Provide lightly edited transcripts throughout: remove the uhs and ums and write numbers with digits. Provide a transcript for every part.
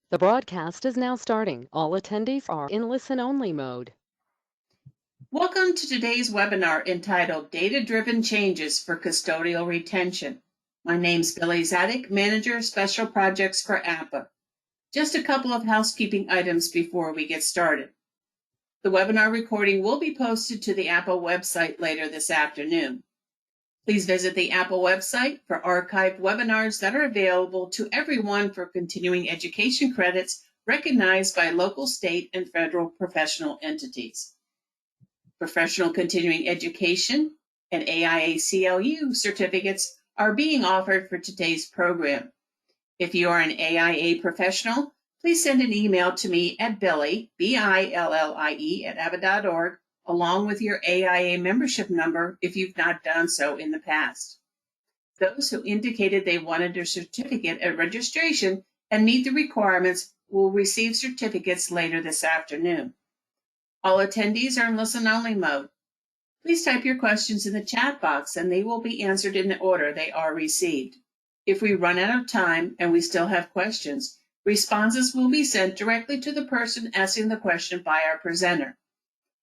The broadcast is now starting. All attendees are in listen-only mode. Welcome to today's webinar entitled Data-Driven Changes for Custodial Retention. My name's Billy Zadig, Manager, Special Projects for APA. Just a couple of housekeeping items before we get started. The webinar recording will be posted to the APA website later this afternoon. Please visit the APA website for archived webinars that are available to everyone for continuing education credits recognized by local, state, and federal professional entities. Professional continuing education and AIA-CLU certificates are being offered for today's program. If you are an AIA professional, please send an email to me at Billie, B-I-L-L-I-E, @aba.org, along with your AIA membership number if you've not done so in the past. Those who indicated they wanted a certificate at registration and meet the requirements will receive certificates later this afternoon. All attendees are in listen-only mode. Please type your questions in the chat box and they will be answered in the order they are received. If we run out of time and we still have questions, responses will be sent directly to the person asking the question by our presenter.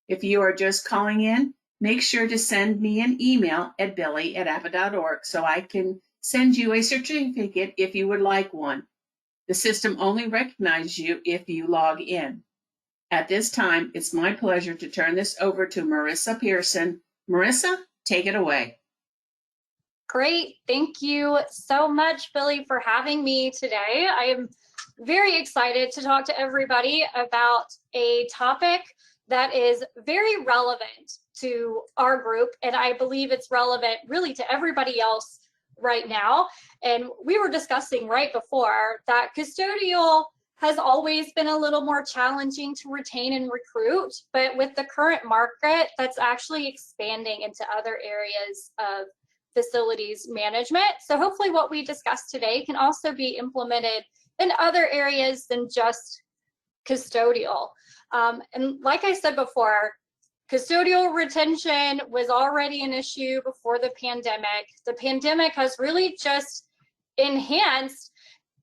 If you are just calling in, make sure to send me an email at billie@aba.org so I can send you a certificate if you would like one. The system only recognizes you if you log in. At this time, it's my pleasure to turn this over to Marissa Pearson. Marissa, take it away. Great. Thank you so much, Billy, for having me today. I am very excited to talk to everybody about a topic that is very relevant to our group, and I believe it's relevant really to everybody else right now. And we were discussing right before that custodial has always been a little more challenging to retain and recruit, but with the current market, that's actually expanding into other areas of facilities management. So hopefully what we discussed today can also be implemented in other areas than just custodial. And like I said before, custodial retention was already an issue before the pandemic. The pandemic has really just enhanced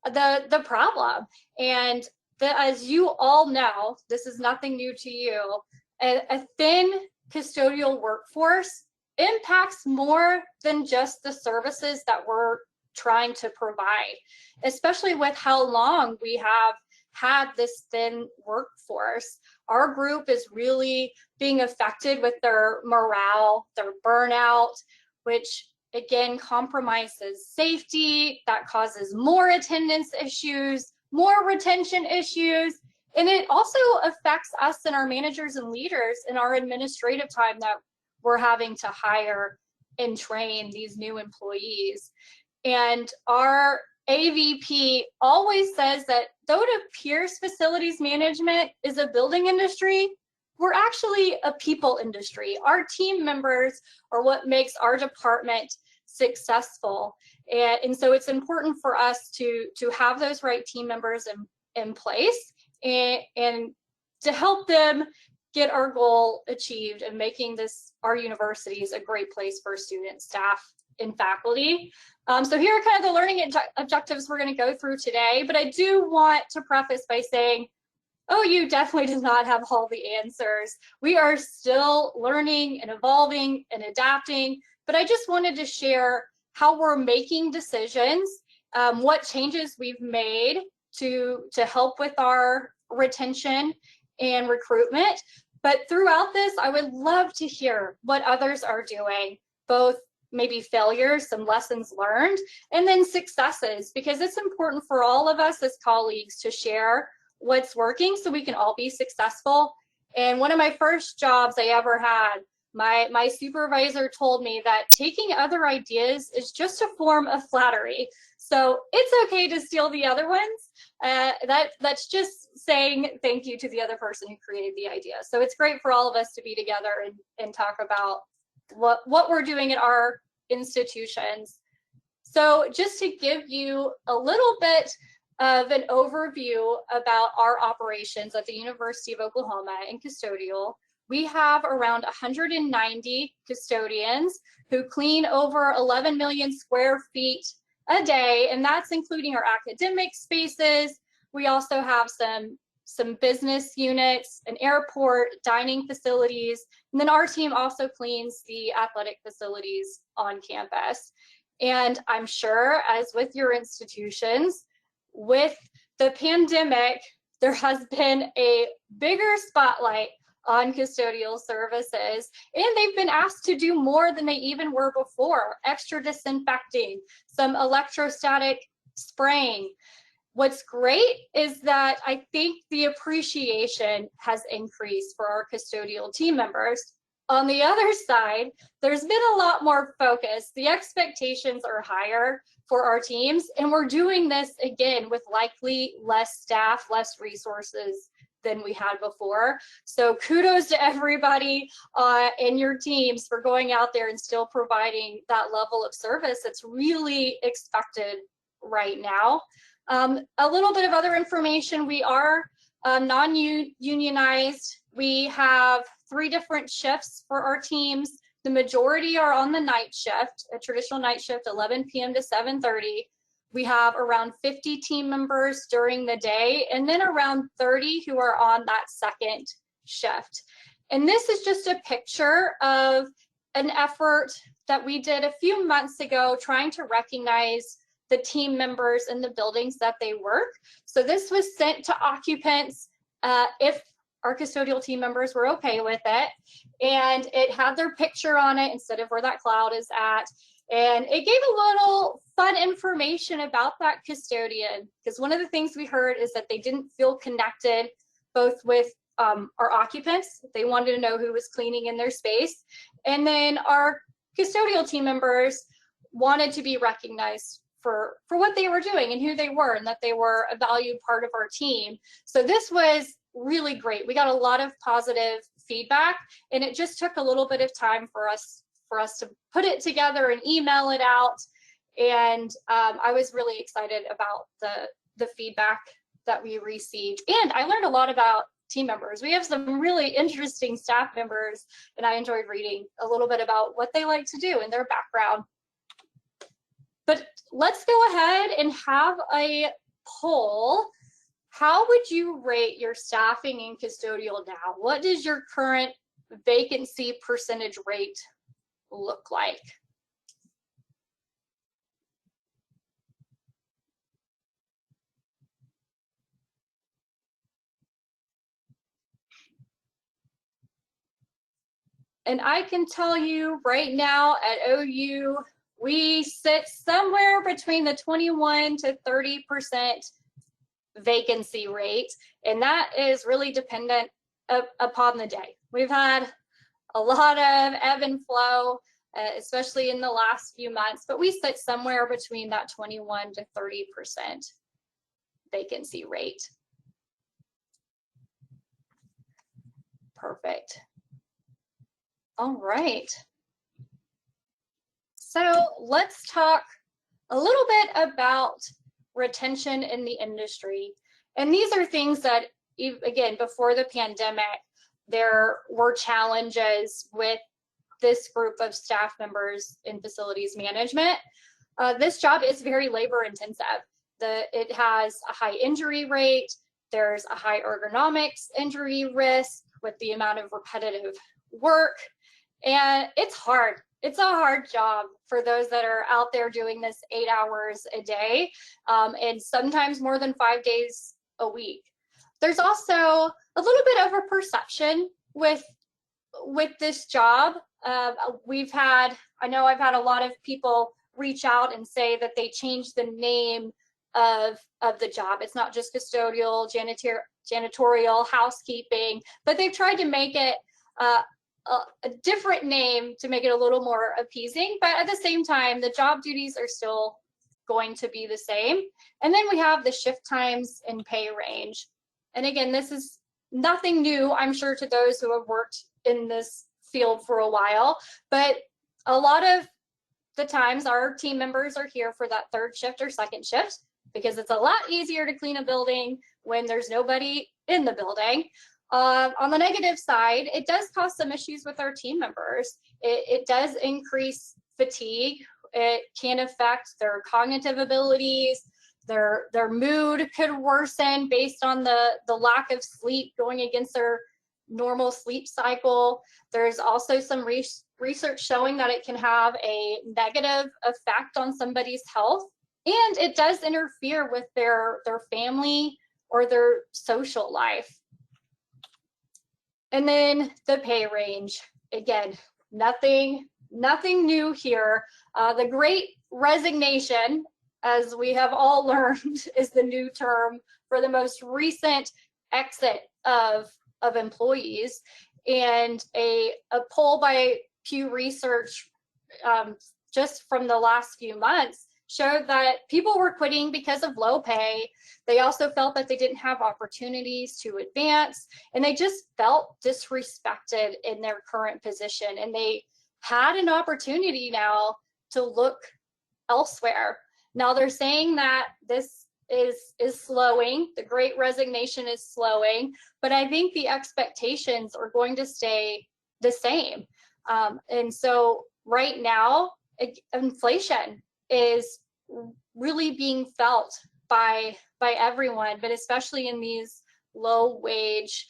the problem. And as you all know, this is nothing new to you, a thin custodial workforce impacts more than just the services that we're trying to provide, especially with how long we have had this thin workforce. Our group is really being affected with their morale, their burnout, which again compromises safety, that causes more attendance issues, more retention issues, and it also affects us and our managers and leaders in our administrative time that we're having to hire and train these new employees. And our AVP always says that though it appears facilities management is a building industry, we're actually a people industry. Our team members are what makes our department successful. And so it's important for us to have those right team members in place and to help them get our goal achieved and making our universities a great place for students, staff, and faculty. So here are kind of the learning objectives we're going to go through today, but I do want to preface by saying, OU definitely does not have all the answers. We are still learning and evolving and adapting, but I just wanted to share how we're making decisions, what changes we've made to help with our retention and recruitment. But throughout this, I would love to hear what others are doing, both maybe failures, some lessons learned, and then successes, because it's important for all of us as colleagues to share what's working so we can all be successful. And one of my first jobs I ever had, my supervisor told me that taking other ideas is just a form of flattery. So it's okay to steal the other ones. That's just saying thank you to the other person who created the idea. So it's great for all of us to be together and talk about what we're doing at our institutions. So just to give you a little bit of an overview about our operations at the University of Oklahoma in Custodial, we have around 190 custodians who clean over 11 million square feet a day, and that's including our academic spaces, We also have some business units, an airport, dining facilities, and then our team also cleans the athletic facilities on campus. And I'm sure, as with your institutions, with the pandemic, there has been a bigger spotlight on custodial services, and they've been asked to do more than they even were before. Extra disinfecting, some electrostatic spraying. What's great is that I think the appreciation has increased for our custodial team members. On the other side, there's been a lot more focus. The expectations are higher for our teams, and we're doing this again with likely less staff, less resources than we had before. So kudos to everybody in your teams for going out there and still providing that level of service that's really expected right now. A little bit of other information: we are non-unionized. We have 3 different shifts for our teams. The majority are on the night shift, a traditional night shift, 11 p.m. to 7:30. We have around 50 team members during the day, and then around 30 who are on that second shift. And this is just a picture of an effort that we did a few months ago, trying to recognize the team members in the buildings that they work. So this was sent to occupants if our custodial team members were okay with it. And it had their picture on it instead of where that cloud is at. And it gave a little fun information about that custodian, because one of the things we heard is that they didn't feel connected both with our occupants. They wanted to know who was cleaning in their space. And then our custodial team members wanted to be recognized for what they were doing and who they were, and that they were a valued part of our team. So this was really great. We got a lot of positive feedback, and it just took a little bit of time for us to put it together and email it out. And I was really excited about the feedback that we received. And I learned a lot about team members. We have some really interesting staff members, and I enjoyed reading a little bit about what they like to do and their background. But let's go ahead and have a poll. How would you rate your staffing in custodial now? What does your current vacancy percentage rate look like? And I can tell you right now at OU, we sit somewhere between the 21 to 30% vacancy rate, and that is really dependent upon the day. We've had a lot of ebb and flow, especially in the last few months, but we sit somewhere between that 21 to 30% vacancy rate. Perfect. All right. So let's talk a little bit about retention in the industry. And these are things that, again, before the pandemic, there were challenges with this group of staff members in facilities management. This job is very labor intensive. It has a high injury rate. There's a high ergonomics injury risk with the amount of repetitive work. And it's hard. It's a hard job for those that are out there doing this 8 hours a day, and sometimes more than 5 days a week. There's also a little bit of a perception with this job. I know I've had a lot of people reach out and say that they changed the name of the job. It's not just custodial, janitorial, housekeeping, but they've tried to make it a different name to make it a little more appeasing, but at the same time, the job duties are still going to be the same. And then we have the shift times and pay range. And again, this is nothing new, I'm sure, to those who have worked in this field for a while, but a lot of the times our team members are here for that third shift or second shift, because it's a lot easier to clean a building when there's nobody in the building. On the negative side, it does cause some issues with our team members. It does increase fatigue. It can affect their cognitive abilities. Their mood could worsen based on the lack of sleep going against their normal sleep cycle. There's also some research showing that it can have a negative effect on somebody's health, and it does interfere with their family or their social life. And then the pay range. Again, nothing new here. The Great Resignation, as we have all learned, is the new term for the most recent exit of employees. And a poll by Pew Research just from the last few months showed that people were quitting because of low pay. They also felt that they didn't have opportunities to advance, and they just felt disrespected in their current position. And they had an opportunity now to look elsewhere. Now they're saying that this is slowing, the Great Resignation is slowing, but I think the expectations are going to stay the same. And so right now, inflation is really being felt by everyone, but especially in these low wage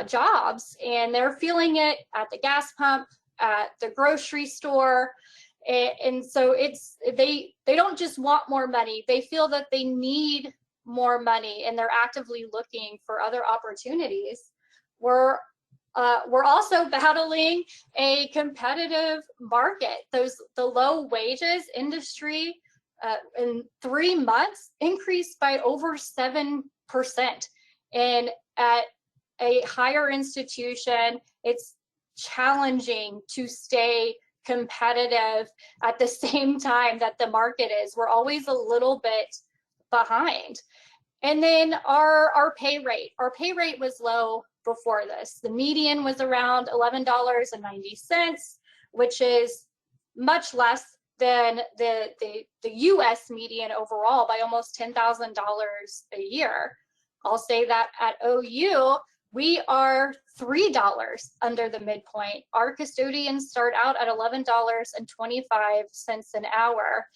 jobs, and they're feeling it at the gas pump, at the grocery store. And so they don't just want more money, they feel that they need more money, and they're actively looking for other opportunities. We're also battling a competitive market. The low wages industry in 3 months increased by over 7%. And at a higher institution, it's challenging to stay competitive at the same time that the market is. We're always a little bit behind. And then our pay rate. Our pay rate was low before this. The median was around $11.90, which is much less than the US median overall by almost $10,000 a year. I'll say that at OU, we are $3 under the midpoint. Our custodians start out at $11.25 an hour.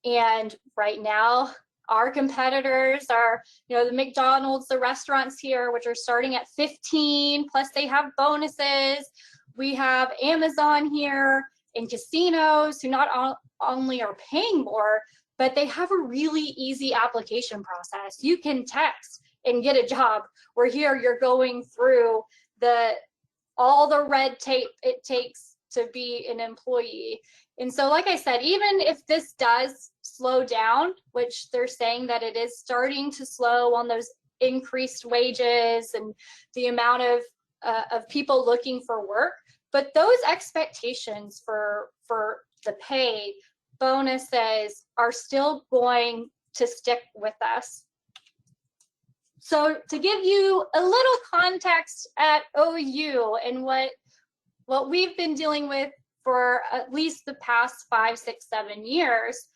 And right now, our competitors are, the McDonald's, the restaurants here, which are starting at 15, plus they have bonuses. We have Amazon here and casinos who not only are paying more, but they have a really easy application process. You can text and get a job, where here you're going through all the red tape it takes to be an employee. And so, like I said, even if this does slow down, which they're saying that it is starting to slow on those increased wages and the amount of people looking for work, but those expectations for the pay, bonuses are still going to stick with us. So to give you a little context at OU and what we've been dealing with for at least the past 5, 6, 7 years,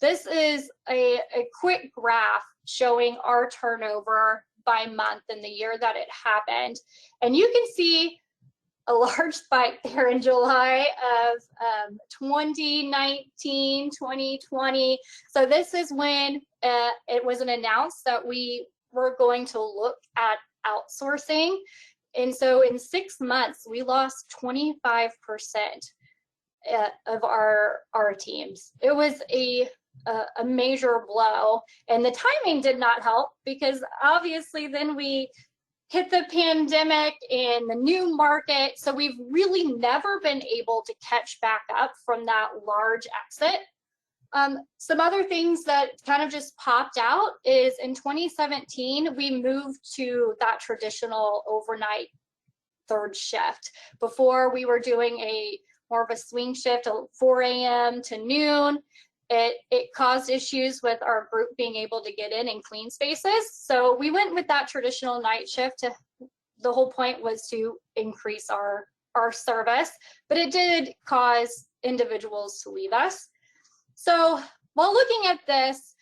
this is a quick graph showing our turnover by month in the year that it happened. And you can see a large spike there in July of 2019, 2020. So this is when it was announced that we were going to look at outsourcing. And so in 6 months, we lost 25% of our teams. It was a major blow, and the timing did not help, because obviously then we hit the pandemic and the new market. So we've really never been able to catch back up from that large exit. Some other things that kind of just popped out is in 2017, we moved to that traditional overnight third shift. Before, we were doing more of a swing shift, 4 a.m. to noon. It caused issues with our group being able to get in and clean spaces. So we went with that traditional night shift. The whole point was to increase our service, but it did cause individuals to leave us. So while looking at this,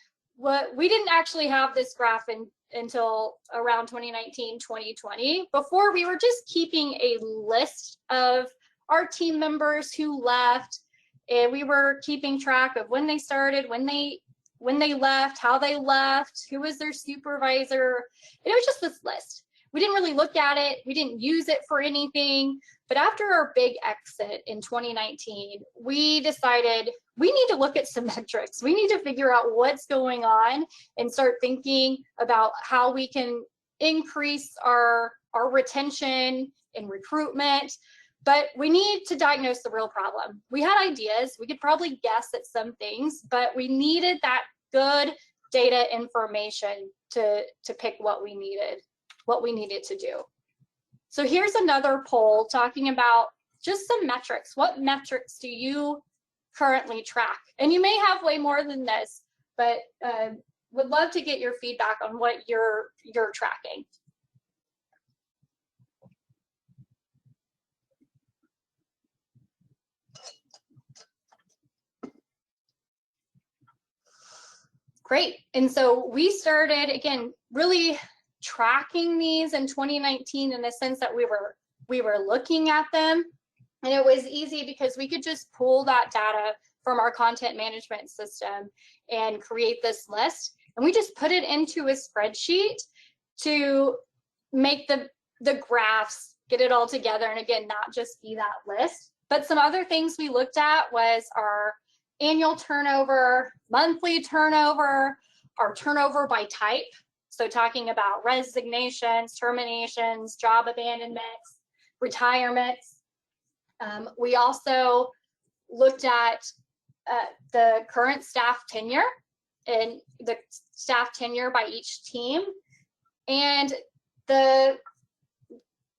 we didn't actually have this graph until around 2019, 2020. Before, we were just keeping a list of our team members who left, and we were keeping track of when they started, when they when they left, how they left, who was their supervisor. And it was just this list. We didn't really look at it. We didn't use it for anything. But after our big exit in 2019, we decided we need to look at some metrics. We need to figure out what's going on and start thinking about how we can increase our retention and recruitment. But we need to diagnose the real problem. We had ideas. We could probably guess at some things, but we needed that good data information to pick what we needed to do. So here's another poll talking about just some metrics. What metrics do you currently track? And you may have way more than this, but would love to get your feedback on what you're tracking. Great. And so we started, again, really tracking these in 2019 in the sense that we were looking at them. And it was easy because we could just pull that data from our content management system and create this list. And we just put it into a spreadsheet to make the graphs, get it all together. And again, not just be that list. But some other things we looked at was our annual turnover, monthly turnover, our turnover by type. So talking about resignations, terminations, job abandonments, retirements. We also looked at the current staff tenure and the staff tenure by each team, and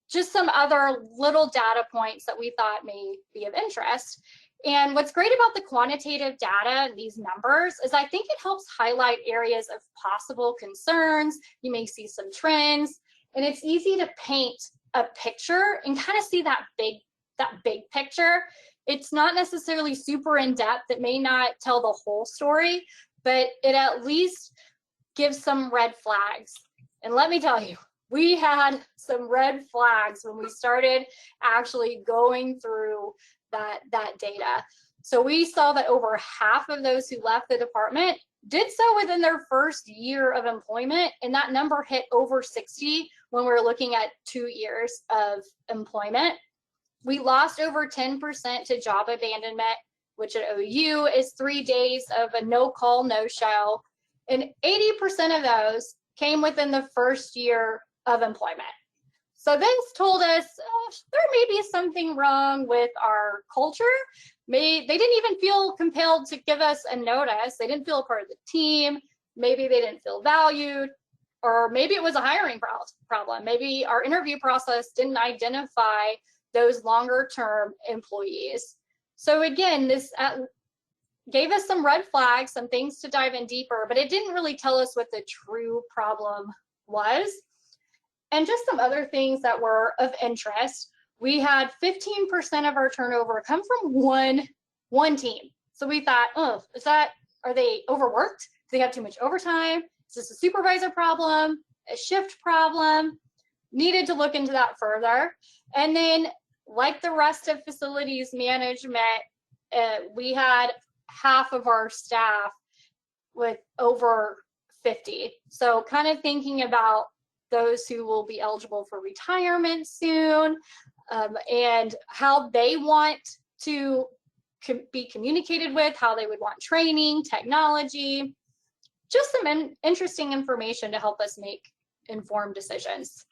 just some other little data points that we thought may be of interest. And what's great about the quantitative data and these numbers is I think it helps highlight areas of possible concerns. You may see some trends, and it's easy to paint a picture and kind of see that big picture. It's not necessarily super in depth. It may not tell the whole story, but it at least gives some red flags. And let me tell you, we had some red flags when we started actually going through that data. So we saw that over half of those who left the department did so within their first year of employment, and that number hit over 60 when we were looking at 2 years of employment. We lost over 10% to job abandonment, which at OU is 3 days of a no call, no show, and 80% of those came within the first year of employment. So this told us there may be something wrong with our culture. They didn't even feel compelled to give us a notice. They didn't feel a part of the team. Maybe they didn't feel valued, or maybe it was a hiring problem. Maybe our interview process didn't identify those longer term employees. So again, this gave us some red flags, some things to dive in deeper, but it didn't really tell us what the true problem was. And just some other things that were of interest. We had 15% of our turnover come from one team. So we thought, oh, are they overworked? Do they have too much overtime? Is this a supervisor problem, a shift problem? Needed to look into that further. And then, like the rest of facilities management, we had half of our staff with over 50. So kind of thinking about those who will be eligible for retirement soon, and how they want to be communicated with, how they would want training, technology, just some interesting information to help us make informed decisions.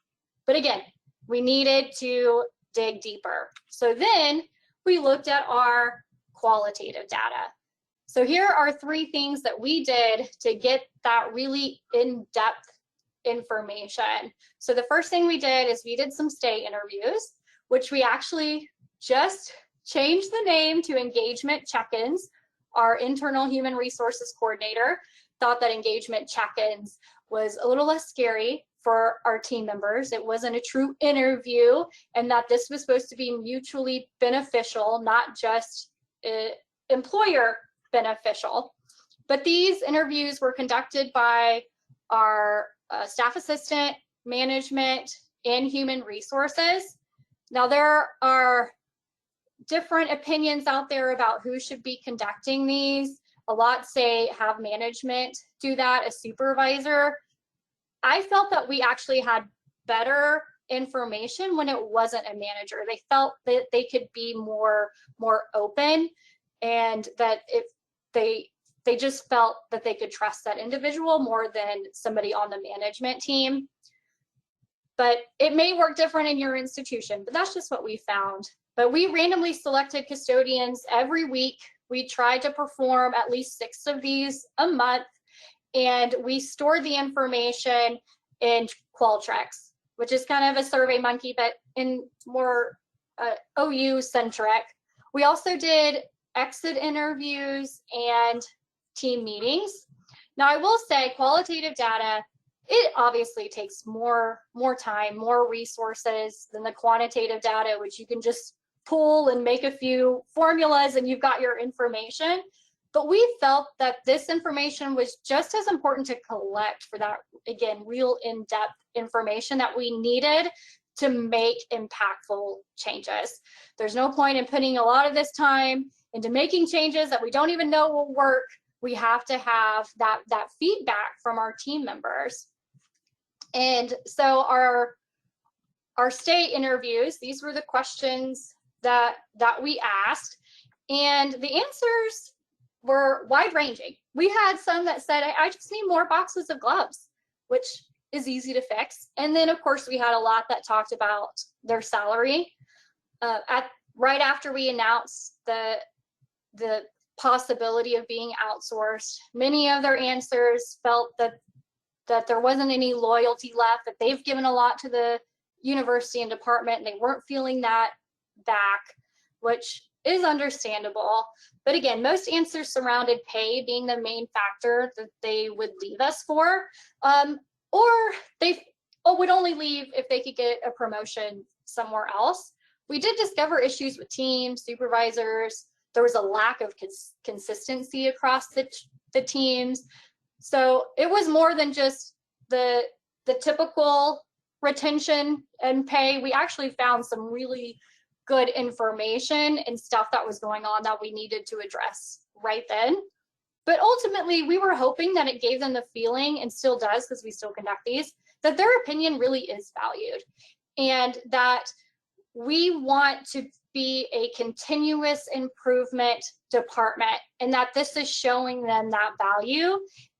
But again, we needed to dig deeper. So then we looked at our qualitative data. So here are 3 things that we did to get that really in-depth information. So the first thing we did is we did some stay interviews, which we actually just changed the name to engagement check-ins. Our internal human resources coordinator thought that engagement check-ins was a little less scary for our team members. It wasn't a true interview, and that this was supposed to be mutually beneficial, not just employer beneficial. But these interviews were conducted by our staff assistant, management, and human resources. Now, there are different opinions out there about who should be conducting these. A lot say have management do that, a supervisor. I felt that we actually had better information when it wasn't a manager. They felt that they could be more open, and that if they just felt that they could trust that individual more than somebody on the management team. But it may work different in your institution, but that's just what we found. But we randomly selected custodians every week. We tried to perform at least 6 of these a month, and we stored the information in Qualtrics, which is kind of a survey monkey, but in more OU centric. We also did exit interviews and team meetings. Now, I will say qualitative data, it obviously takes more time, more resources than the quantitative data, which you can just pull and make a few formulas and you've got your information. But we felt that this information was just as important to collect for that, again, real in-depth information that we needed to make impactful changes. There's no point in putting a lot of this time into making changes that we don't even know will work. We have to have that feedback from our team members. And so our stay interviews, these were the questions that we asked, and the answers were wide ranging. We had some that said, I just need more boxes of gloves, which is easy to fix. And then of course we had a lot that talked about their salary. Right after we announced the possibility of being outsourced, many of their answers felt that there wasn't any loyalty left, that they've given a lot to the university and department and they weren't feeling that back, which is understandable. But again, most answers surrounded pay being the main factor that they would leave us for, or they would only leave if they could get a promotion somewhere else. We did discover issues with teams, supervisors. There was a lack of consistency across the teams. So it was more than just the typical retention and pay. We actually found some really good information and stuff that was going on that we needed to address right then. But ultimately, we were hoping that it gave them the feeling, and still does because we still conduct these, that their opinion really is valued, and that we want to be a continuous improvement department, and that this is showing them that value.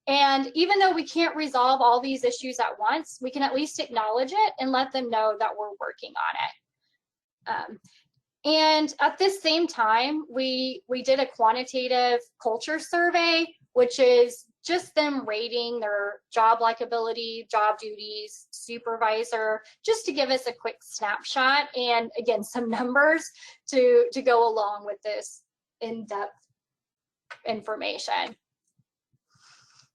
And even though we can't resolve all these issues at once, we can at least acknowledge it and let them know that we're working on it. And at this same time, we did a quantitative culture survey, which is just them rating their job likability, job duties, supervisor, just to give us a quick snapshot and again, some numbers to go along with this in-depth information.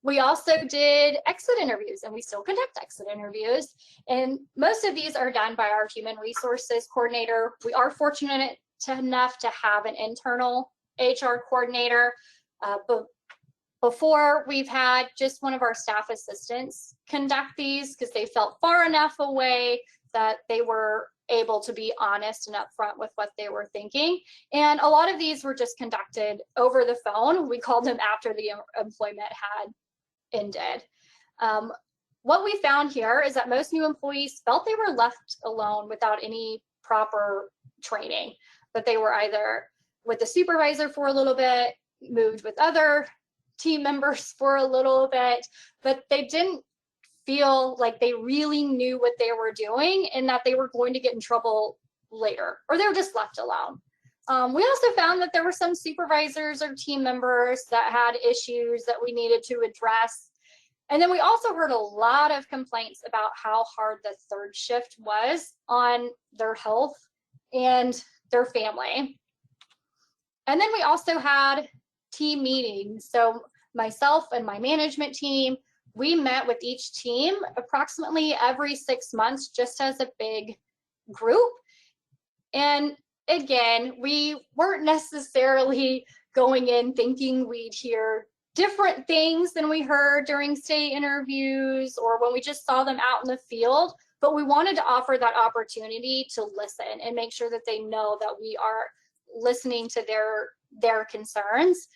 We also did exit interviews, and we still conduct exit interviews. And most of these are done by our human resources coordinator. We are fortunate enough to have an internal HR coordinator. But before, we've had just one of our staff assistants conduct these because they felt far enough away that they were able to be honest and upfront with what they were thinking. And a lot of these were just conducted over the phone. We called them after the employment had ended. What we found here is that most new employees felt they were left alone without any proper training, that they were either with the supervisor for a little bit, moved with other team members for a little bit, but they didn't feel like they really knew what they were doing and that they were going to get in trouble later, or they were just left alone. We also found that there were some supervisors or team members that had issues that we needed to address. And then we also heard a lot of complaints about how hard the third shift was on their health and their family. And then we also had team meetings. So myself and my management team, we met with each team approximately every 6 months, just as a big group. And again, we weren't necessarily going in thinking we'd hear different things than we heard during stay interviews or when we just saw them out in the field, but we wanted to offer that opportunity to listen and make sure that they know that we are listening to their concerns.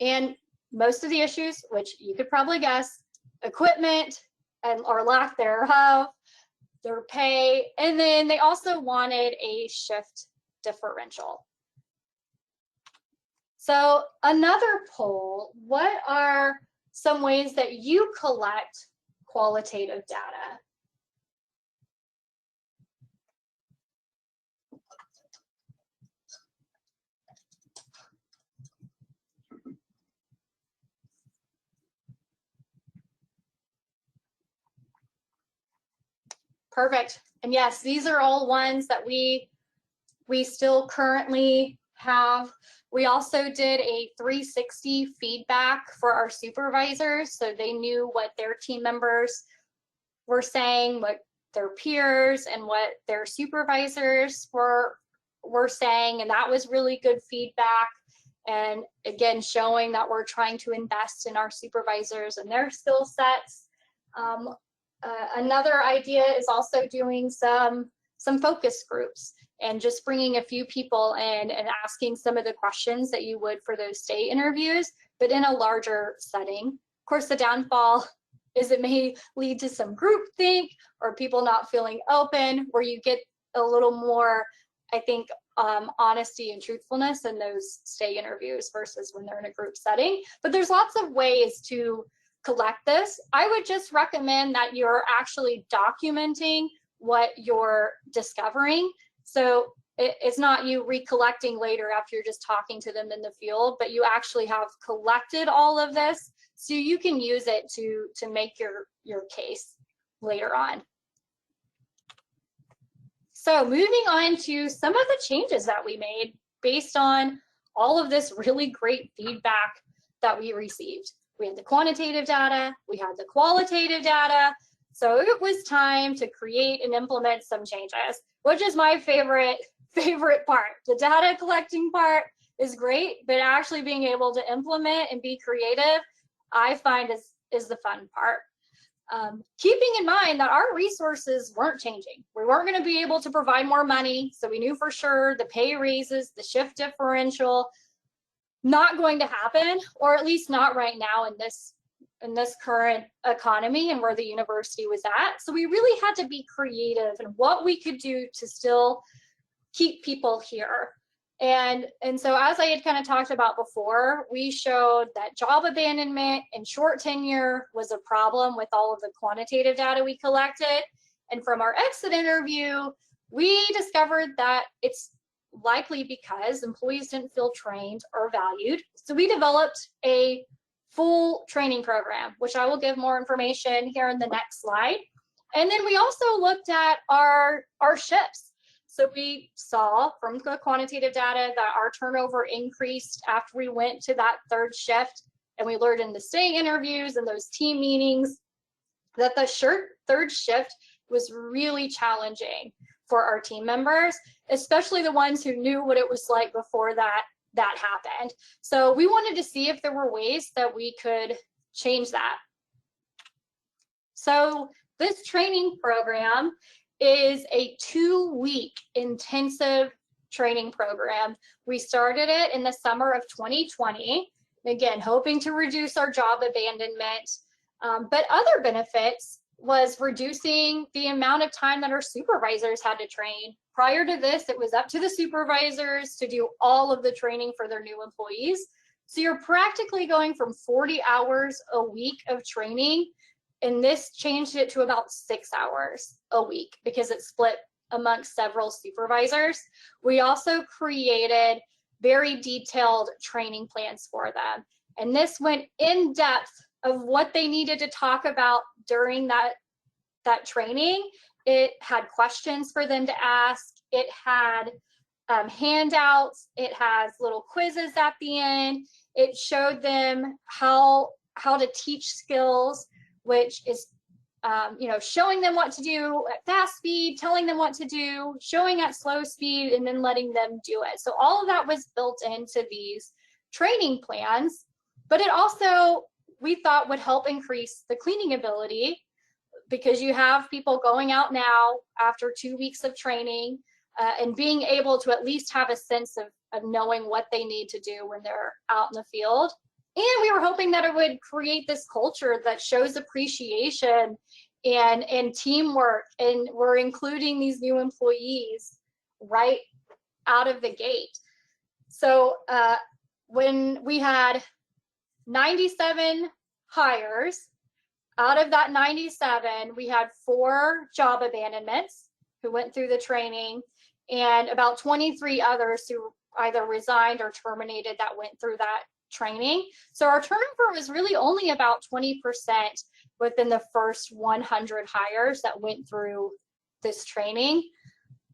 And most of the issues, which you could probably guess, equipment and or lack thereof, their pay, and then they also wanted a shift differential. So another poll, what are some ways that you collect qualitative data? Perfect. And yes, these are all ones that we still currently have. We also did a 360 feedback for our supervisors, so they knew what their team members were saying, what their peers and what their supervisors were saying, and that was really good feedback. And again, showing that we're trying to invest in our supervisors and their skill sets. Another idea is also doing some focus groups and just bringing a few people in and asking some of the questions that you would for those state interviews, but in a larger setting. Of course, the downfall is it may lead to some groupthink or people not feeling open, where you get a little more, I think, honesty and truthfulness in those state interviews versus when they're in a group setting. But there's lots of ways to collect this. I would just recommend that you're actually documenting what you're discovering. So it's not you recollecting later after you're just talking to them in the field, but you actually have collected all of this so you can use it to make your case later on. So moving on to some of the changes that we made based on all of this really great feedback that we received. We had the quantitative data, we had the qualitative data, so it was time to create and implement some changes, which is my favorite part. The data collecting part is great, but actually being able to implement and be creative, I find is the fun part. Keeping in mind that our resources weren't changing. We weren't going to be able to provide more money, so we knew for sure the pay raises, the shift differential, not going to happen, or at least not right now in this current economy and where the university was at. So we really had to be creative in what we could do to still keep people here. And so as I had kind of talked about before, we showed that job abandonment and short tenure was a problem with all of the quantitative data we collected. And from our exit interview, we discovered that it's likely because employees didn't feel trained or valued. So we developed a full training program, which I will give more information here in the next slide. And then we also looked at our shifts. So we saw from the quantitative data that our turnover increased after we went to that third shift, and we learned in the stay interviews and those team meetings that the third shift was really challenging for our team members, especially the ones who knew what it was like before that happened. So we wanted to see if there were ways that we could change that. So this training program is a 2-week intensive training program. We started it in the summer of 2020, again, hoping to reduce our job abandonment. But other benefits was reducing the amount of time that our supervisors had to train. Prior to this, it was up to the supervisors to do all of the training for their new employees. So you're practically going from 40 hours a week of training, and this changed it to about 6 hours a week because it's split amongst several supervisors. We also created very detailed training plans for them. And this went in depth of what they needed to talk about during that training. It had questions for them to ask. It had handouts. It has little quizzes at the end. It showed them how to teach skills, which is showing them what to do at fast speed, telling them what to do, showing at slow speed, and then letting them do it. So all of that was built into these training plans, but it also, we thought, would help increase the cleaning ability, because you have people going out now after 2 weeks of training and being able to at least have a sense of knowing what they need to do when they're out in the field. And we were hoping that it would create this culture that shows appreciation and teamwork, and we're including these new employees right out of the gate. So when we had 97 hires, out of that 97, we had 4 job abandonments who went through the training, and about 23 others who either resigned or terminated that went through that training. So our turnover was really only about 20% within the first 100 hires that went through this training.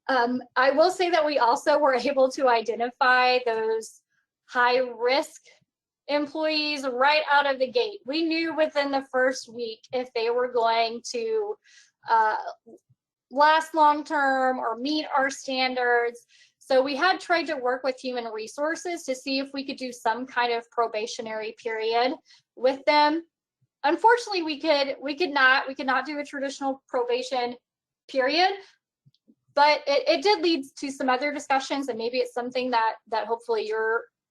I will say that we also were able to identify those high risk employees right out of the gate. We knew within the first week if they were going to last long term or meet our standards. So we had tried to work with human resources to see if we could do some kind of probationary period with them. Unfortunately, we could not do a traditional probation period, but it did lead to some other discussions, and maybe it's something that hopefully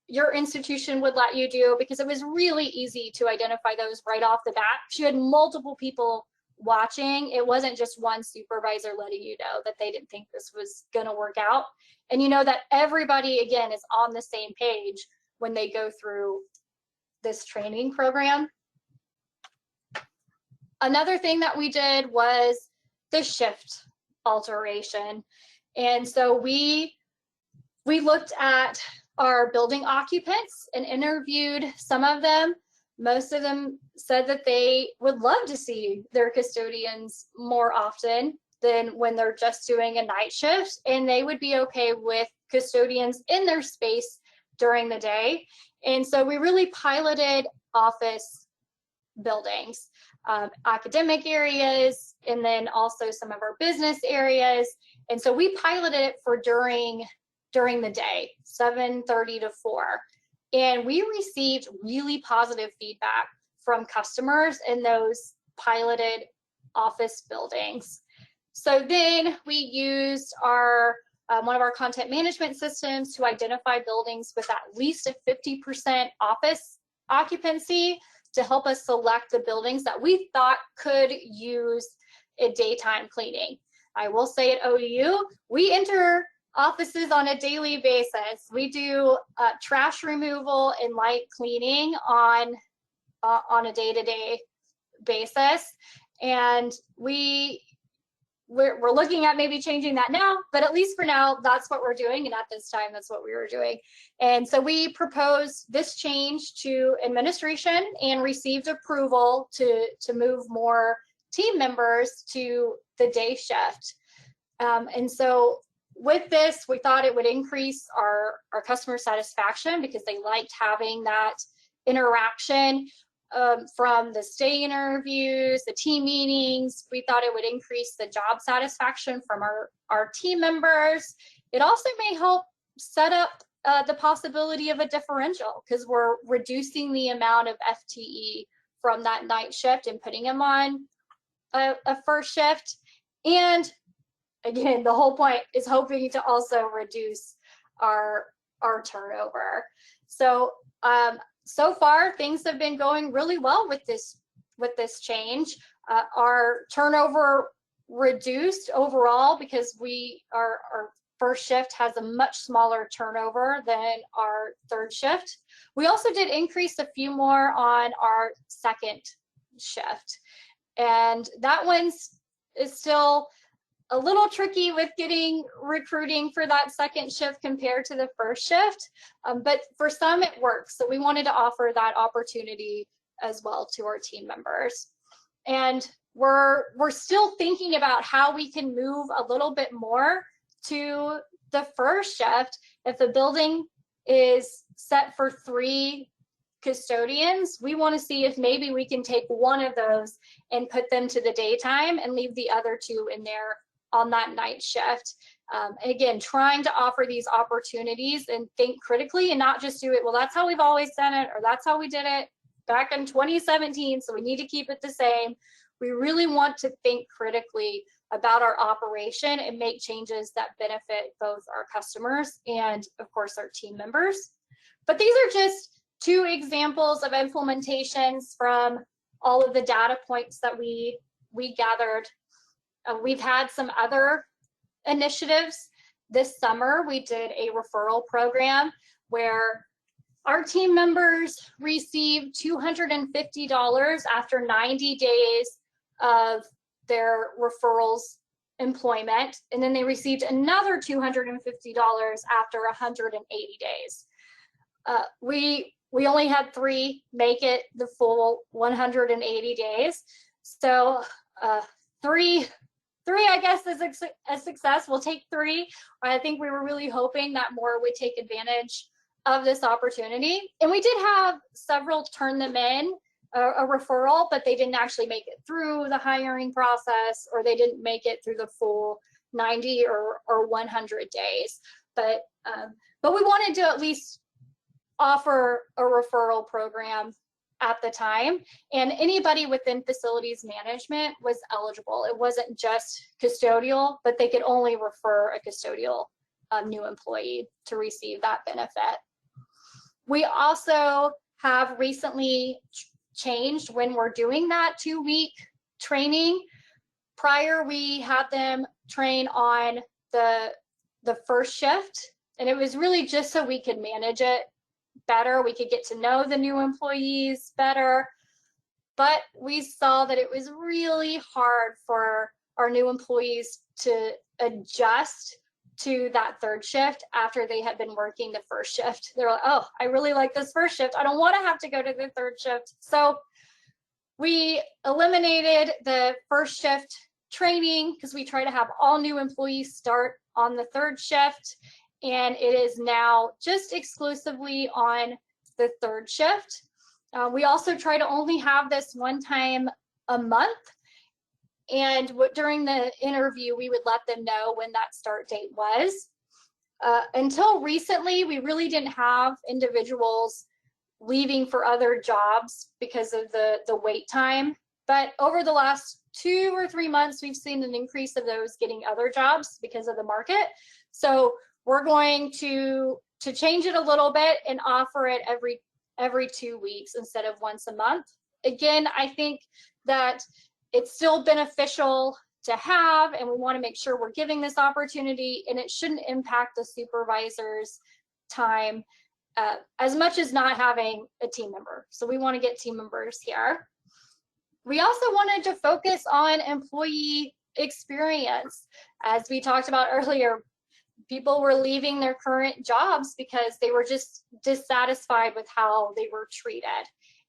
your institution would let you do, because it was really easy to identify those right off the bat. You had multiple people watching. It wasn't just one supervisor letting you know that they didn't think this was going to work out. And you know that everybody, again, is on the same page when they go through this training program. Another thing that we did was the shift alteration. And so we looked at our building occupants and interviewed some of them. Most of them said that they would love to see their custodians more often than when they're just doing a night shift, and they would be okay with custodians in their space during the day. And so we really piloted office buildings, academic areas, and then also some of our business areas. And so we piloted it for during the day, 7:30 to 4. And we received really positive feedback from customers in those piloted office buildings. So then we used our one of our content management systems to identify buildings with at least a 50% office occupancy to help us select the buildings that we thought could use a daytime cleaning. I will say at OU, we enter offices on a daily basis. We do trash removal and light cleaning on a day-to-day basis, and we're looking at maybe changing that now, but at least for now, that's what we're doing, and at this time, that's what we were doing. And so we proposed this change to administration and received approval to move more team members to the day shift. And so with this, we thought it would increase our customer satisfaction because they liked having that interaction from the stay interviews, the team meetings. We thought it would increase the job satisfaction from our team members. It also may help set up the possibility of a differential because we're reducing the amount of FTE from that night shift and putting them on a first shift. And again, the whole point is hoping to also reduce our turnover. So so far things have been going really well with this change. Our turnover reduced overall because our first shift has a much smaller turnover than our third shift. We also did increase a few more on our second shift, and that one's is still a little tricky with getting recruiting for that second shift compared to the first shift, but for some it works. So we wanted to offer that opportunity as well to our team members. And we're still thinking about how we can move a little bit more to the first shift. If the building is set for 3 custodians, we want to see if maybe we can take one of those and put them to the daytime and leave the other 2 in there on that night shift. Again, trying to offer these opportunities and think critically and not just do it, well, that's how we've always done it, or that's how we did it back in 2017, so we need to keep it the same. We really want to think critically about our operation and make changes that benefit both our customers and, of course, our team members. But these are just two examples of implementations from all of the data points that we gathered. We've had some other initiatives. This summer, we did a referral program where our team members received $250 after 90 days of their referrals employment, and then they received another $250 after 180 days. We only had 3 make it the full 180 days, so 3 I guess is a success. We'll take 3. I think we were really hoping that more would take advantage of this opportunity, and we did have several turn them in a referral, but they didn't actually make it through the hiring process, or they didn't make it through the full 90 or 100 days. But we wanted to at least offer a referral program at the time, and anybody within facilities management was eligible. It wasn't just custodial, but they could only refer a custodial new employee to receive that benefit. We also have recently changed when we're doing that 2-week training. Prior, we had them train on the first shift, and it was really just so we could manage it better. We could get to know the new employees better, but we saw that it was really hard for our new employees to adjust to that third shift after they had been working the first shift. They're like, oh, I really like this first shift. I don't want to have to go to the third shift. So we eliminated the first shift training because we try to have all new employees start on the third shift, and it is now just exclusively on the third shift. We also try to only have this one time a month, and during the interview, we would let them know when that start date was. Until recently, we really didn't have individuals leaving for other jobs because of the wait time. But over the last 2 or 3 months, we've seen an increase of those getting other jobs because of the market. So we're going to change it a little bit and offer it every 2 weeks instead of once a month. Again, I think that it's still beneficial to have, and we want to make sure we're giving this opportunity, and it shouldn't impact the supervisor's time as much as not having a team member. So we want to get team members here. We also wanted to focus on employee experience. As we talked about earlier, people were leaving their current jobs because they were just dissatisfied with how they were treated.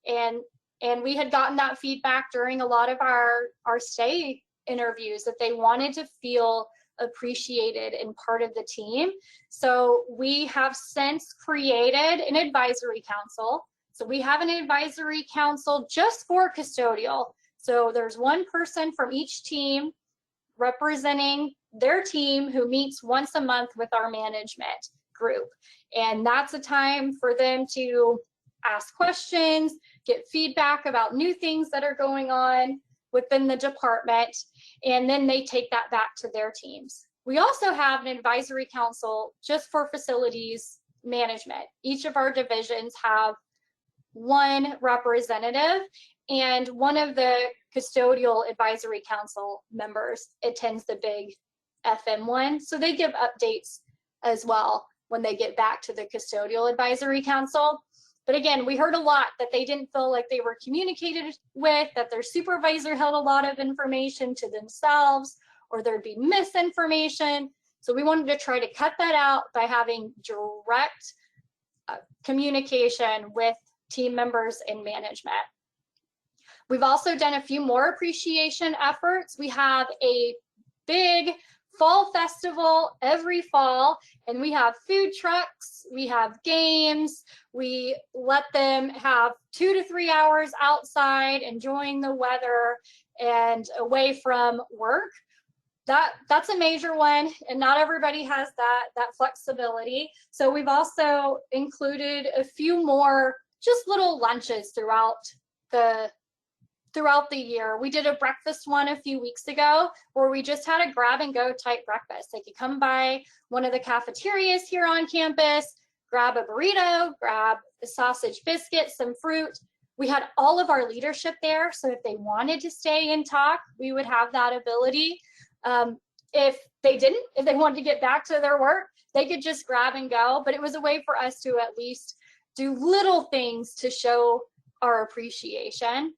And we had gotten that feedback during a lot of our stay interviews, that they wanted to feel appreciated and part of the team. So we have since created an advisory council. So we have an advisory council just for custodial. So there's one person from each team representing their team who meets once a month with our management group. And that's a time for them to ask questions, get feedback about new things that are going on within the department, and then they take that back to their teams. We also have an advisory council just for facilities management. Each of our divisions have one representative, and one of the custodial advisory council members attends the big FM one. So they give updates as well when they get back to the custodial advisory council. But again, we heard a lot that they didn't feel like they were communicated with, that their supervisor held a lot of information to themselves, or there'd be misinformation. So we wanted to try to cut that out by having direct communication with team members and management. We've also done a few more appreciation efforts. We have a big fall festival every fall, and we have food trucks, we have games, we let them have 2 to 3 hours outside enjoying the weather and away from work. That's a major one, and not everybody has that flexibility. So we've also included a few more just little lunches throughout the year. We did a breakfast one a few weeks ago where we just had a grab and go type breakfast. They could come by one of the cafeterias here on campus, grab a burrito, grab a sausage biscuit, some fruit. We had all of our leadership there, so if they wanted to stay and talk, we would have that ability. If they didn't, if they wanted to get back to their work, they could just grab and go, but it was a way for us to at least do little things to show our appreciation.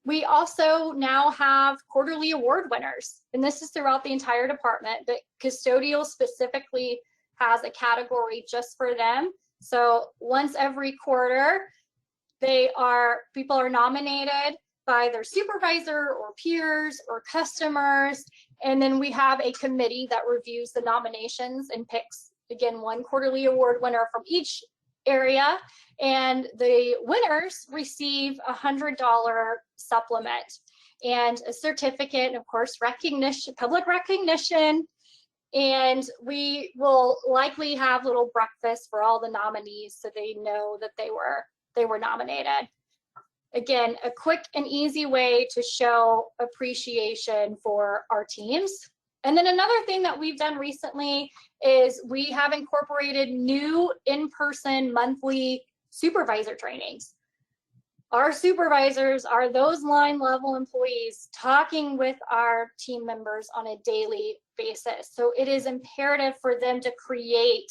We also now have quarterly award winners, and this is throughout the entire department, but Custodial specifically has a category just for them. So once every quarter, people are nominated by their supervisor or peers or customers, and then we have a committee that reviews the nominations and picks, again, one quarterly award winner from each area, and the winners receive a $100 supplement and a certificate, and of course, recognition, public recognition, and we will likely have little breakfast for all the nominees so they know that they were nominated. Again, a quick and easy way to show appreciation for our teams. And then another thing that we've done recently is we have incorporated new in-person monthly supervisor trainings. Our supervisors are those line level employees talking with our team members on a daily basis. So it is imperative for them to create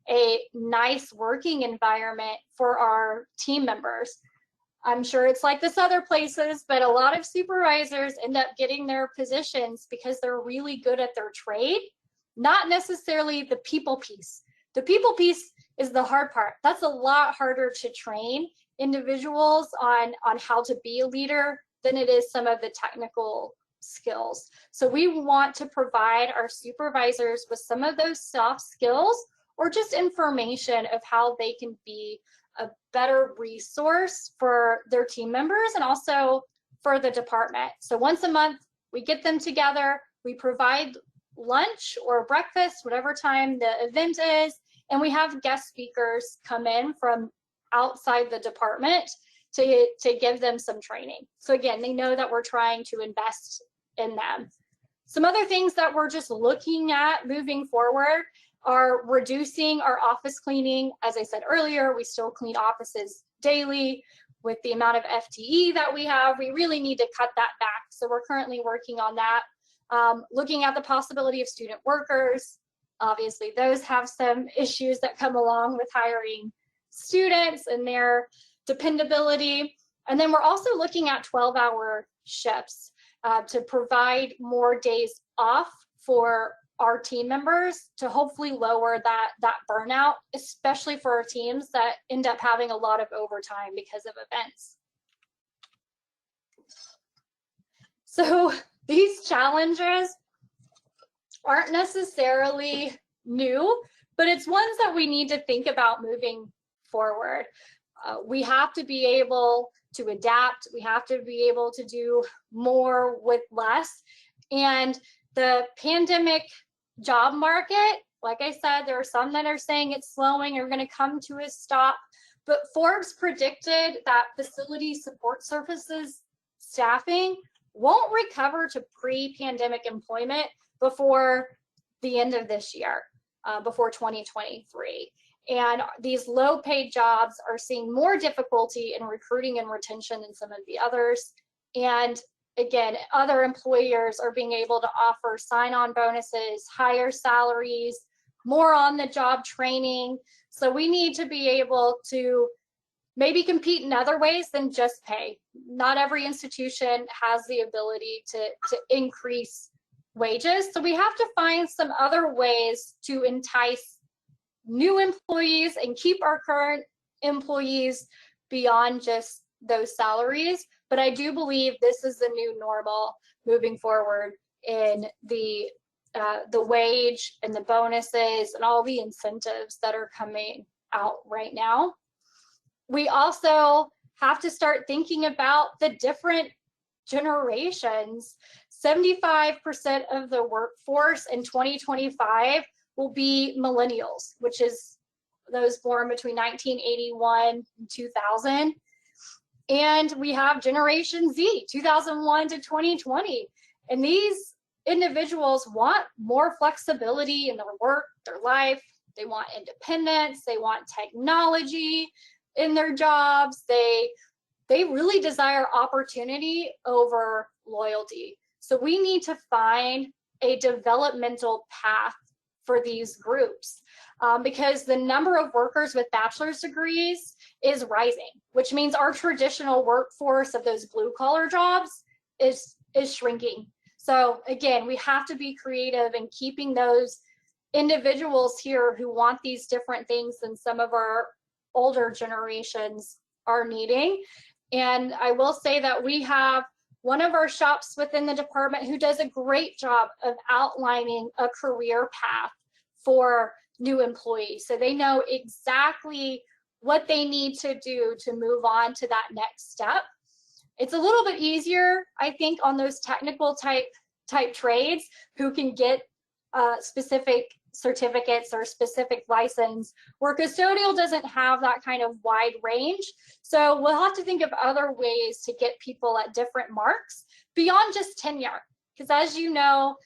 a nice working environment for our team members. I'm sure it's like this other places, but a lot of supervisors end up getting their positions because they're really good at their trade, not necessarily the people piece. The people piece is the hard part. That's a lot harder to train individuals on how to be a leader than it is some of the technical skills. So we want to provide our supervisors with some of those soft skills or just information of how they can be a better resource for their team members and also for the department. So once a month, we get them together, we provide lunch or breakfast, whatever time the event is, and we have guest speakers come in from outside the department to give them some training. So again, they know that we're trying to invest in them. Some other things that we're just looking at moving forward are reducing our office cleaning. As I said earlier, we still clean offices daily. With the amount of FTE that we have, we really need to cut that back. So we're currently working on that. Looking at the possibility of student workers. Obviously, those have some issues that come along with hiring students and their dependability. And then we're also looking at 12-hour shifts to provide more days off for our team members to hopefully lower that burnout, especially for our teams that end up having a lot of overtime because of events. So these challenges aren't necessarily new, but it's ones that we need to think about moving forward. We have to be able to adapt. We have to be able to do more with less. And the pandemic job market, like I said, there are some that are saying it's slowing or going to come to a stop, but Forbes predicted that facility support services staffing won't recover to pre-pandemic employment before the end of this year, before 2023. And these low-paid jobs are seeing more difficulty in recruiting and retention than some of the others. And again, other employers are being able to offer sign-on bonuses, higher salaries, more on-the-job training. So we need to be able to maybe compete in other ways than just pay. Not every institution has the ability to increase wages. So we have to find some other ways to entice new employees and keep our current employees beyond just those salaries. But I do believe this is the new normal moving forward in the wage and the bonuses and all the incentives that are coming out right now. We also have to start thinking about the different generations. 75% of the workforce in 2025 will be millennials, which is those born between 1981 and 2000. And we have Generation Z, 2001 to 2020. And these individuals want more flexibility in their work, their life, They want independence, they want technology in their jobs, they really desire opportunity over loyalty. So we need to find a developmental path for these groups, because the number of workers with bachelor's degrees is rising, which means our traditional workforce of those blue collar jobs is shrinking. So again, we have to be creative in keeping those individuals here who want these different things than some of our older generations are needing. And I will say that we have one of our shops within the department who does a great job of outlining a career path for new employees. So they know exactly what they need to do to move on to that next step. It's a little bit easier, I think, on those technical type trades who can get specific certificates or specific license, where custodial doesn't have that kind of wide range. So we'll have to think of other ways to get people at different marks beyond just tenure. Because as you know,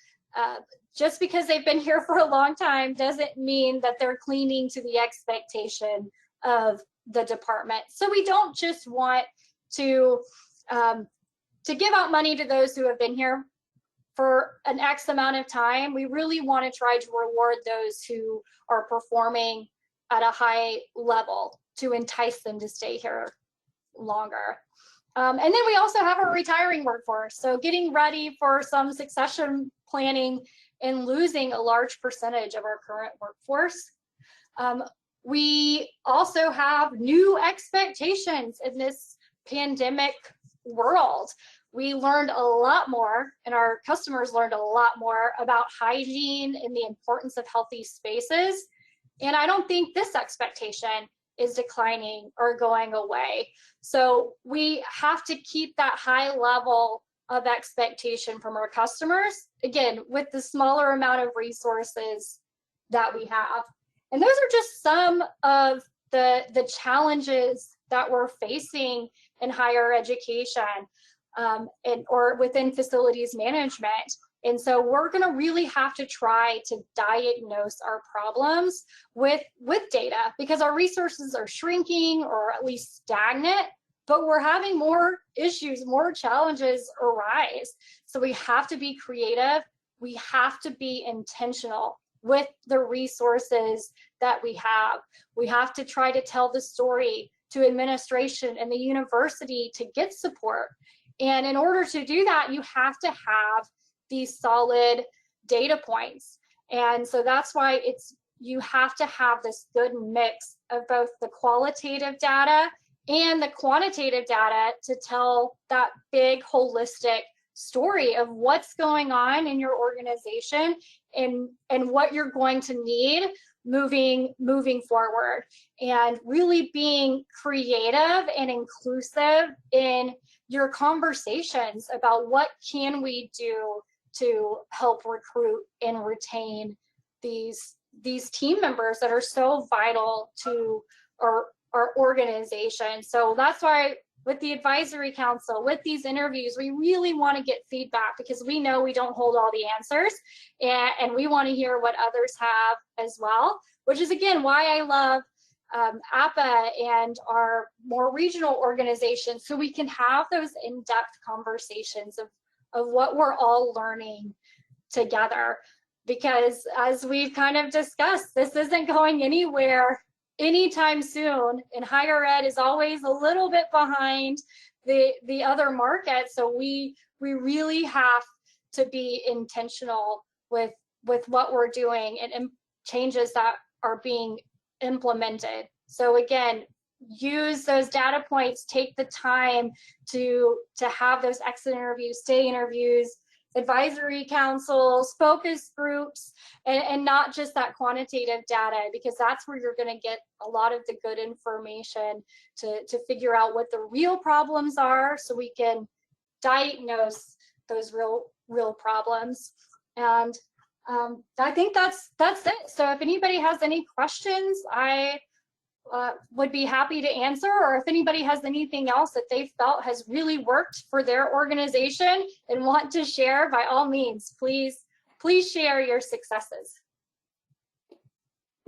just because they've been here for a long time doesn't mean that they're cleaning to the expectation of the department. So we don't just want to give out money to those who have been here for an X amount of time. We really want to try to reward those who are performing at a high level to entice them to stay here longer. And then we also have a retiring workforce. So getting ready for some succession planning and losing a large percentage of our current workforce. We also have new expectations in this pandemic world. We learned a lot more, and our customers learned a lot more about hygiene and the importance of healthy spaces. And I don't think this expectation is declining or going away. So we have to keep that high level of expectation from our customers, again, with the smaller amount of resources that we have. And those are just some of the challenges that we're facing in higher education, or within facilities management. And so we're going to really have to try to diagnose our problems with data, because our resources are shrinking or at least stagnant, but we're having more issues, more challenges arise. So we have to be creative. We have to be intentional with the resources that we have. We have to try to tell the story to administration and the university to get support. And in order to do that, you have to have these solid data points. And so that's why you have to have this good mix of both the qualitative data and the quantitative data to tell that big holistic story of what's going on in your organization and what you're going to need moving forward, and really being creative and inclusive in your conversations about what can we do to help recruit and retain these team members that are so vital to our organization. So that's why with the advisory council, with these interviews, we really want to get feedback, because we know we don't hold all the answers, and we want to hear what others have as well, which is again why I love APA and our more regional organizations, so we can have those in-depth conversations of what we're all learning together. Because as we've kind of discussed, this isn't going anywhere anytime soon, and higher ed is always a little bit behind the other markets. So we really have to be intentional with what we're doing and changes that are being implemented. So again, use those data points, take the time to have those exit interviews, stay interviews, advisory councils, focus groups, and not just that quantitative data, because that's where you're going to get a lot of the good information to figure out what the real problems are, so we can diagnose those real problems. And I think that's it. So if anybody has any questions, I would be happy to answer, or if anybody has anything else that they felt has really worked for their organization and want to share, by all means, please share your successes.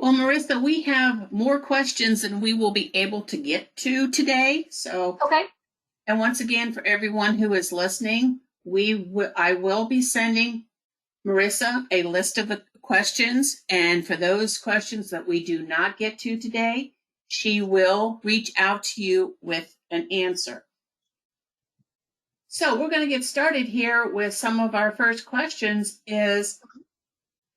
Well, Marissa, we have more questions than we will be able to get to today. Okay. And once again, for everyone who is listening, I will be sending Marissa a list of the questions. And for those questions that we do not get to today, she will reach out to you with an answer. So we're going to get started here with some of our first questions is,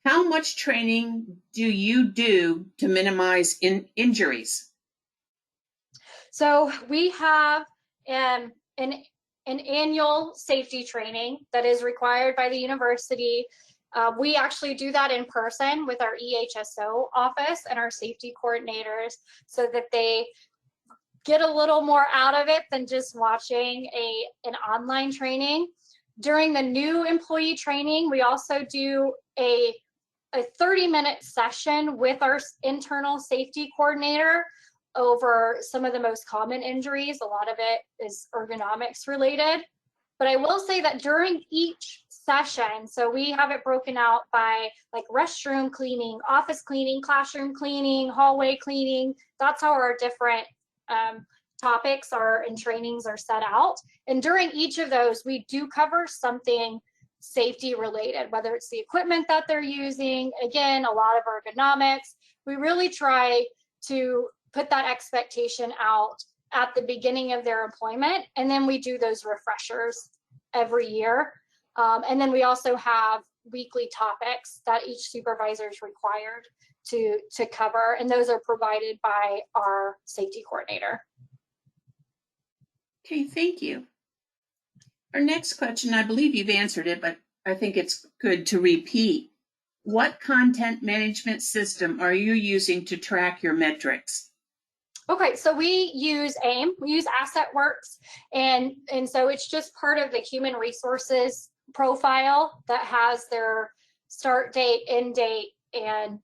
how much training do you do to minimize injuries? So we have an annual safety training that is required by the university. We actually do that in person with our EHSO office and our safety coordinators so that they get a little more out of it than just watching an online training. During the new employee training, we also do a 30-minute session with our internal safety coordinator over some of the most common injuries. A lot of it is ergonomics related. But I will say that during each session, so we have it broken out by like restroom cleaning, office cleaning, classroom cleaning, hallway cleaning. That's how our different topics and trainings are set out. And during each of those, we do cover something safety related, whether it's the equipment that they're using, again, a lot of ergonomics. We really try to put that expectation out at the beginning of their employment, and then we do those refreshers every year. And then we also have weekly topics that each supervisor is required to cover, and those are provided by our safety coordinator. Okay, thank you. Our next question, I believe you've answered it, but I think it's good to repeat. What content management system are you using to track your metrics? Okay, so we use AIM, we use AssetWorks, and so it's just part of the human resources profile that has their start date, end date, and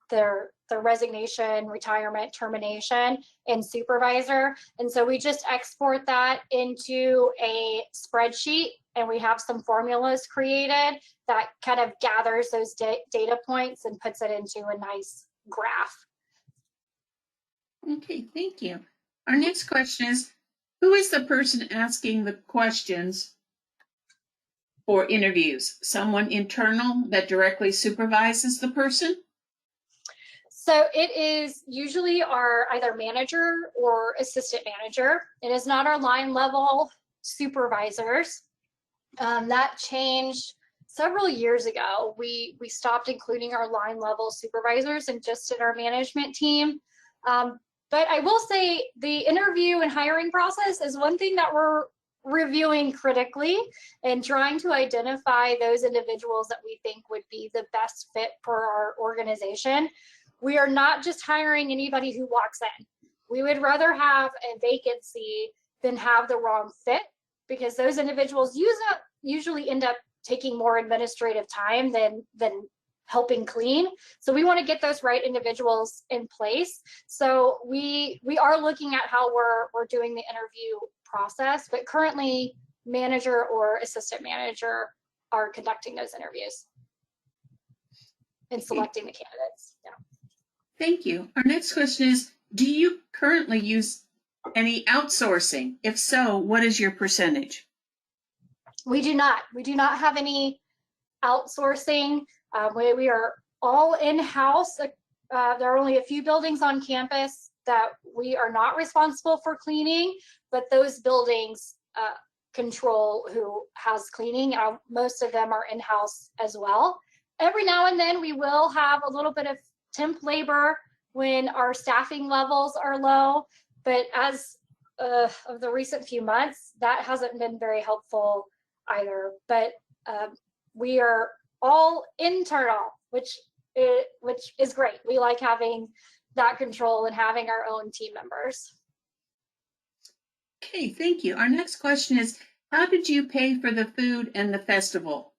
their resignation, retirement, termination, and supervisor. And so we just export that into a spreadsheet, and we have some formulas created that kind of gathers those data points and puts it into a nice graph. Okay, thank you. Our next question is, who is the person asking the questions for interviews? Someone internal that directly supervises the person? So it is usually our either manager or assistant manager. It is not our line level supervisors. That changed several years ago. We stopped including our line level supervisors and just in our management team. But I will say the interview and hiring process is one thing that we're reviewing critically and trying to identify those individuals that we think would be the best fit for our organization. We are not just hiring anybody who walks in. We would rather have a vacancy than have the wrong fit, because those individuals usually end up taking more administrative time than helping clean. So we want to get those right individuals in place. So we are looking at how we're doing the interview process, but currently manager or assistant manager are conducting those interviews and selecting the candidates. Yeah. Thank you. Our next question is, do you currently use any outsourcing? If so, what is your percentage? We do not. We do not have any outsourcing. We are all in-house. There are only a few buildings on campus that we are not responsible for cleaning, but those buildings control who has cleaning. Most of them are in-house as well. Every now and then we will have a little bit of temp labor when our staffing levels are low, but as of the recent few months, that hasn't been very helpful either. But we are all internal, which is great. We like having that control and having our own team members. Okay, thank you. Our next question is, how did you pay for the food and the festival?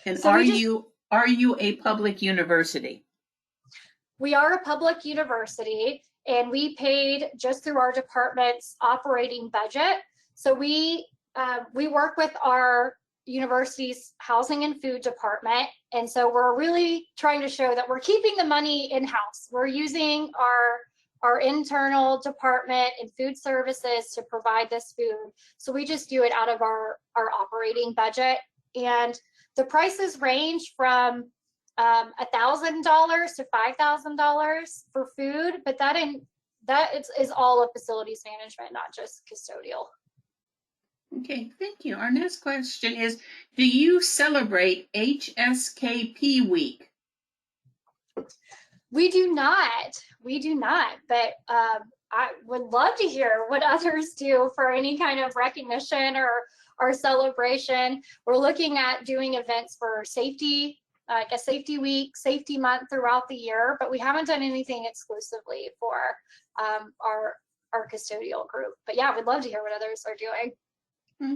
And so are you a public university? We are a public university, and we paid just through our department's operating budget. So we work with our university's housing and food department. And so we're really trying to show that we're keeping the money in-house. We're using our internal department and food services to provide this food. So we just do it out of our operating budget. And the prices range from $1,000 to $5,000 for food, but that is all of facilities management, not just custodial. Okay, thank you. Our next question is, do you celebrate HSKP week? We do not. We do not, but I would love to hear what others do for any kind of recognition or celebration. We're looking at doing events for safety, like a safety week, safety month throughout the year, but we haven't done anything exclusively for our custodial group. But yeah, we'd love to hear what others are doing.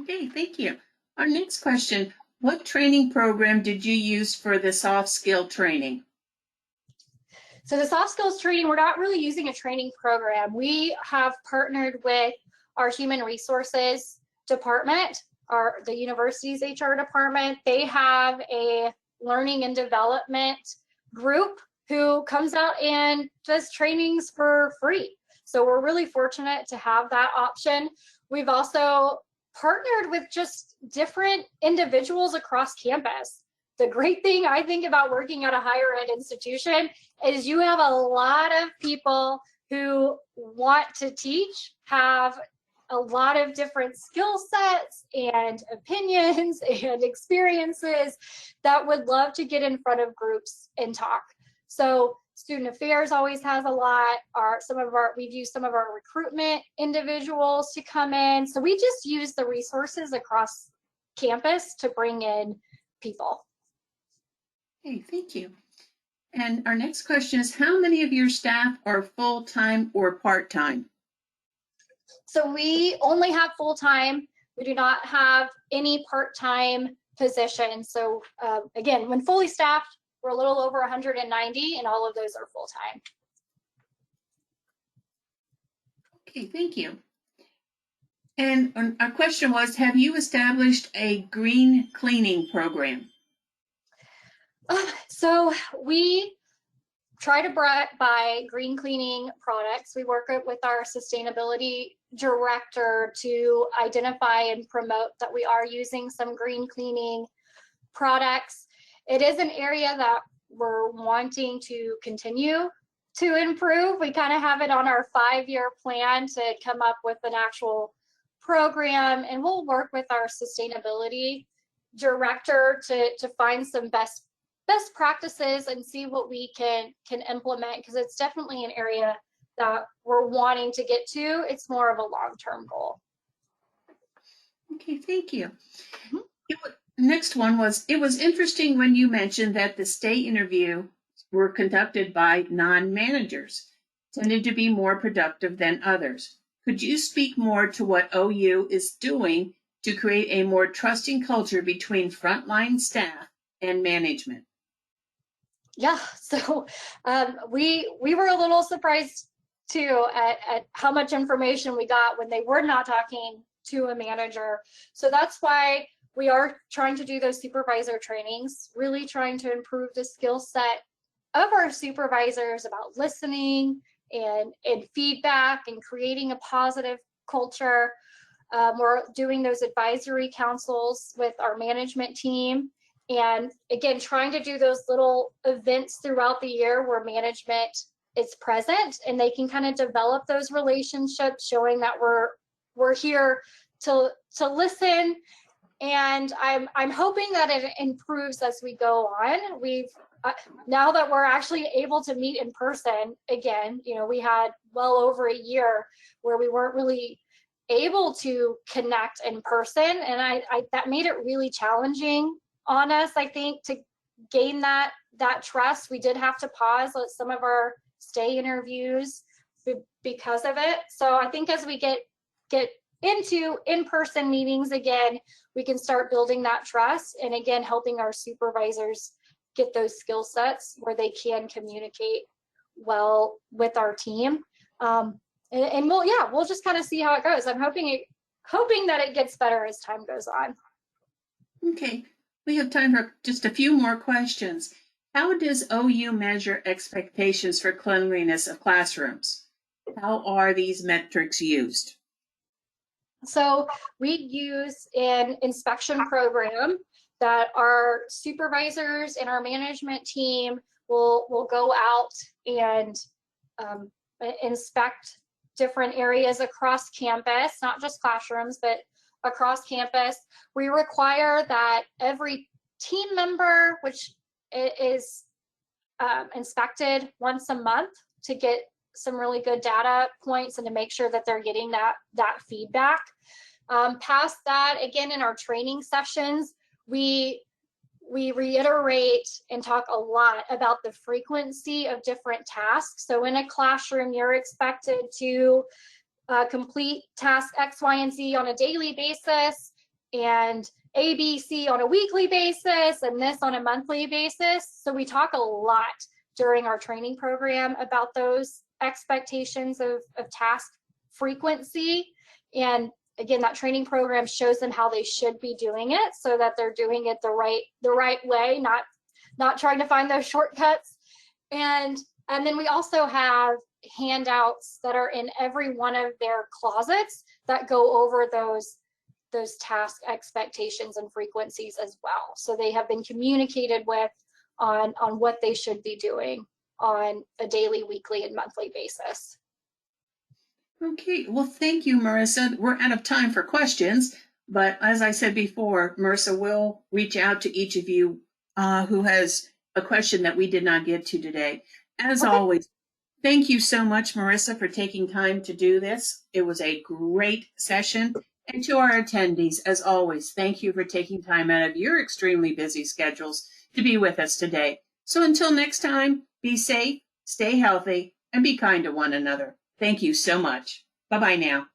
Okay, thank you. Our next question, what training program did you use for the soft skill training? So the soft skills training, we're not really using a training program. We have partnered with our human resources department, the university's HR department. They have a learning and development group who comes out and does trainings for free. So we're really fortunate to have that option. We've also partnered with just different individuals across campus. The great thing I think about working at a higher ed institution is you have a lot of people who want to teach, have a lot of different skill sets and opinions and experiences that would love to get in front of groups and talk. So student affairs always has a lot. We've used some of our recruitment individuals to come in. So we just use the resources across campus to bring in people. Okay, thank you. And our next question is, how many of your staff are full-time or part-time? So we only have full-time. We do not have any part-time positions. So again, when fully staffed, we're a little over 190, and all of those are full-time. Okay, thank you. And our question was, have you established a green cleaning program? So we try to buy green cleaning products. We work with our sustainability director to identify and promote that we are using some green cleaning products. It is an area that we're wanting to continue to improve. We kind of have it on our 5-year plan to come up with an actual program, and we'll work with our sustainability director to find some best practices and see what we can implement, because it's definitely an area that we're wanting to get to. It's more of a long-term goal. Okay, thank you. Next one was, it was interesting when you mentioned that the stay interview were conducted by non-managers, tended to be more productive than others. Could you speak more to what OU is doing to create a more trusting culture between frontline staff and management? Yeah, so we were a little surprised too at how much information we got when they were not talking to a manager. So that's why we are trying to do those supervisor trainings, really trying to improve the skill set of our supervisors about listening and feedback and creating a positive culture. We're doing those advisory councils with our management team. And again, trying to do those little events throughout the year where management is present and they can kind of develop those relationships, showing that we're here to listen. And I'm hoping that it improves as we go on. We've now that we're actually able to meet in person again, we had well over a year where we weren't really able to connect in person, and I that made it really challenging on us, I think, to gain that trust. We did have to pause some of our stay interviews because of it. So I think as we get into in-person meetings again, we can start building that trust, and again, helping our supervisors get those skill sets where they can communicate well with our team. And we'll just kind of see how it goes. I'm hoping that it gets better as time goes on. Okay, we have time for just a few more questions. How does OU measure expectations for cleanliness of classrooms? How are these metrics used? So we use an inspection program that our supervisors and our management team will go out and um, inspect different areas across campus, not just classrooms, but across campus. We require that every team member, which is inspected once a month to get some really good data points and to make sure that they're getting that feedback. Past that, again, in our training sessions, we reiterate and talk a lot about the frequency of different tasks. So in a classroom, you're expected to complete task X, Y, and Z on a daily basis, and A, B, C on a weekly basis, and this on a monthly basis. So we talk a lot during our training program about those expectations of task frequency. And again, that training program shows them how they should be doing it so that they're doing it the right way, not trying to find those shortcuts. And then we also have handouts that are in every one of their closets that go over those task expectations and frequencies as well. So they have been communicated with on what they should be doing on a daily, weekly, and monthly basis. Okay, well, thank you, Marissa. We're out of time for questions, but as I said before, Marissa will reach out to each of you who has a question that we did not get to today. As always, thank you so much, Marissa, for taking time to do this. It was a great session. And to our attendees, as always, thank you for taking time out of your extremely busy schedules to be with us today. So until next time, be safe, stay healthy, and be kind to one another. Thank you so much. Bye-bye now.